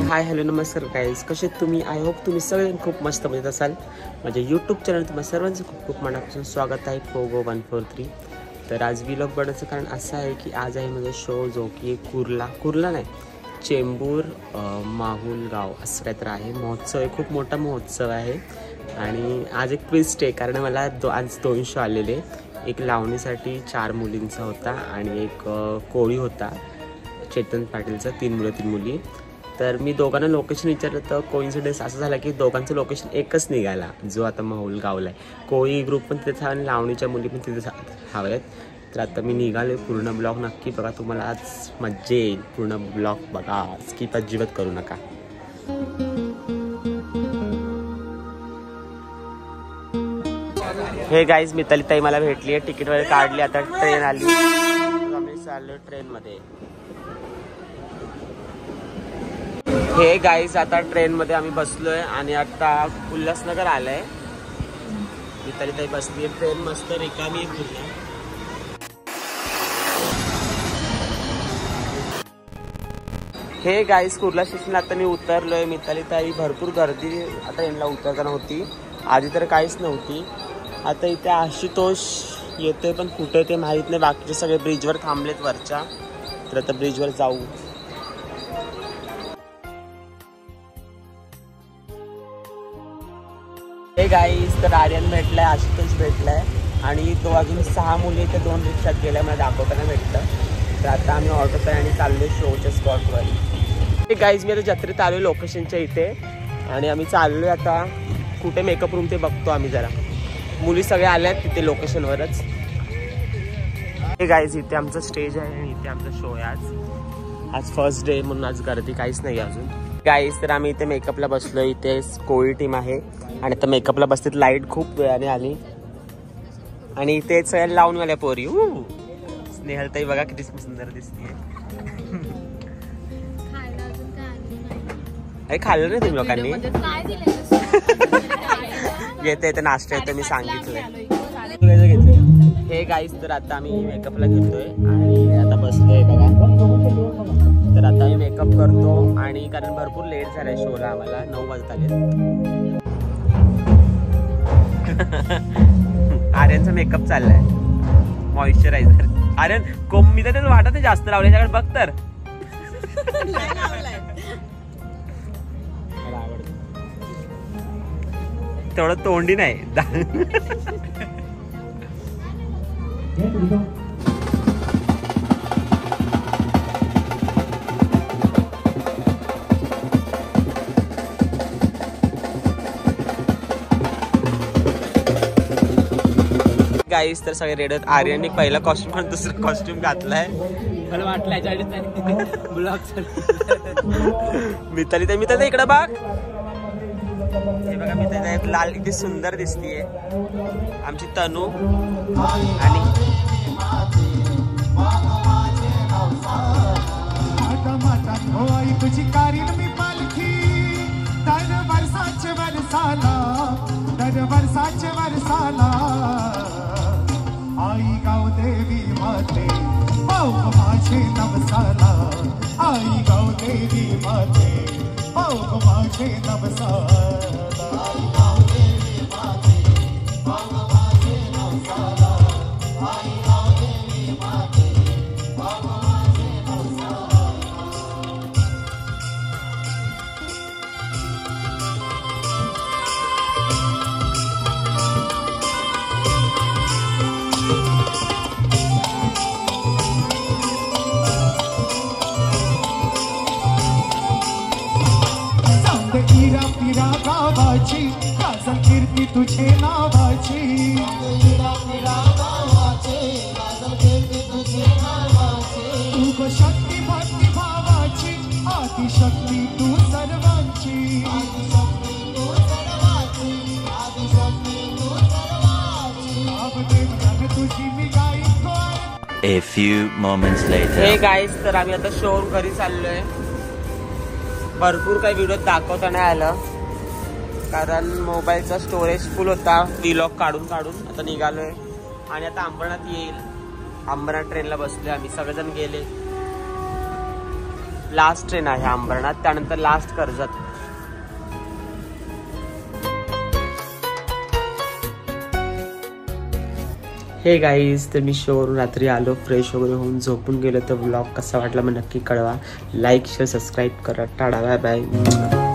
Hi hello नमस्कार guys, कसे तुम्ही? आय होप तुम्ही सगळे खूप मस्त मजेत असाल. माझ्या यूट्यूब चॅनल तुम्हाला सर्वांचं खूप खूप मनापासून स्वागत आहे. पोगो 143. तर आज व्लॉग बनवायचं कारण असं आहे की आज आहे माझा शो जो की कुर्ला नाही चेंबूर माहुल गाव असं काहीतरी आहे. महोत्सव आहे, खूप मोठा महोत्सव आहे. आणि आज एक ट्विस्ट आहे कारण मला आज 2 शो आलेले. एक लावणीसाठी 4 मुलींचा होता आणि एक कोळी होता चेतन पाटीलचा 3 मुलं 3 मुली. तर मी दोघांना लोकेशन विचारलं तर कोइन्सिडन्स असं झाला की दोघांचं लोकेशन एकच निघाला जो आता माहुल गावला आहे. कोळी ग्रुप पण तिथे आणि लावणीच्या मुली पण तिथे हव्या आहेत. तर आता मी निघालो. पूर्ण ब्लॉग नक्की बघा, तुम्हाला आज मज्जा येईल. पूर्ण ब्लॉग बघा, स्किप अजिबात करू नका. हे गाईज मिताली ताई मला भेटली आहे, तिकीट वगैरे काढली, आता ट्रेन आली. आम्ही चाललो ट्रेनमध्ये. हे गाईज आता ट्रेनमध्ये आम्ही बसलोय आणि आता उल्हासनगर आलंय. मिताली ताई बसली आहे. ट्रेन मस्त रिकामी आहे पूर्ण. हे गाईज कुर्ला स्टेशनला आता मी उतरलोय. मिताली ताई भरपूर गर्दी आता ट्रेनला उतरताना होती. आधी तर काहीच नव्हती. आता इथे आशुतोष येते पण कुठे ते माहीत नाही. बाकीचे सगळे ब्रिजवर थांबलेत वरच्या. तर आता ब्रिजवर जाऊ. हे गाईज तर आर्यन भेटलाय, आशुतोष भेटलाय आणि तो अजून 6 मुली ते 2 रिक्षात गेल्या. मला दाखवताना भेटतं. तर आता आम्ही ऑटोत आहे आणि चाललोय शोच्या स्पॉटवर. हे गाईज मी आता जत्रेत आलोय लोकेशनच्या इथे आणि आम्ही चाललोय आता कुठे मेकअप रूम ते बघतो आम्ही जरा. मुली सगळ्या आल्या आहेत तिथे लोकेशनवरच. हे गाईज इथे आमचं स्टेज आहे आणि इथे आमचा शो आहे. आज फर्स्ट डे म्हणून आज गर्दी काहीच नाही अजून. गाईज तर आम्ही इथे मेकअपला बसलोय. इथे कोळी टीम आहे आणि आता मेकअपला बसतेत. लाईट खूप वेळाने आली आणि इथे सगळ्या लावून आल्या पोरी. स्नेहलताई बघा किती सुंदर दिसते. अरे खाल्लं नाही तुम्ही लोकांनी? येते येते नाश्ता येतो मी सांगितलंय. हे गाईज तर आता आम्ही मेकअपला घेतोय आणि आता बसलोय बघा. तर आता मी मेकअप करतो आणि कारण भरपूर लेट झालाय शोला. आम्हाला 9 वाजत आले. आर्यनचा मेकअप चाललाय, मॉइश्चरायझर. आर्यन कोम मी तर त्याचं वाटत नाही जास्त लावले. त्याकडे बघ तर. तेवढं तोंडी नाही. गाईस तर सगळे रेड आहेत. आर्यनने पहिला कॉस्ट्युम पण दुसरा कॉस्ट्युम घातलाय. मला वाटलं मिताली ताई इकडे बघ. हे बघा मिताली लाल किती सुंदर दिसतीये. आमची तनू आणि आई गाव देवी माते माझे नवसाला. आई गाव देवी माते माझे नवसाला. आई गाव देवी माते माझे नवसाला. आई गाव देवी माते माझे नवसाला. गावाची गाजल कीर्ती तुझे नावाची. तू शक्ती भक्ती भावाची आदिशक्ती तू सर्वांची. तुझी मी गाई. A few moments later. Hey guys तर आम्ही आता शो घरी चाललोय. भरपूर काही व्हिडिओ दाखवता नाही आलं कारण मोबाईलचा स्टोरेज फुल होता व्लॉग काढून. आता निघालोय आणि आता अंबरनाथ येईल. अंबरनाथ ट्रेनला बसलोय आम्ही. सगळेजण गेले. लास्ट ट्रेन आहे अंबरनाथ, त्यानंतर लास्ट कर्जत. हे गाईज, तर मी शोवरून रात्री आलो, फ्रेश वगैरे होऊन झोपून गेलो. तर व्लॉग कसा वाटला मग नक्की कळवा. लाईक शेअर सबस्क्राईब करा. Tata bye bye.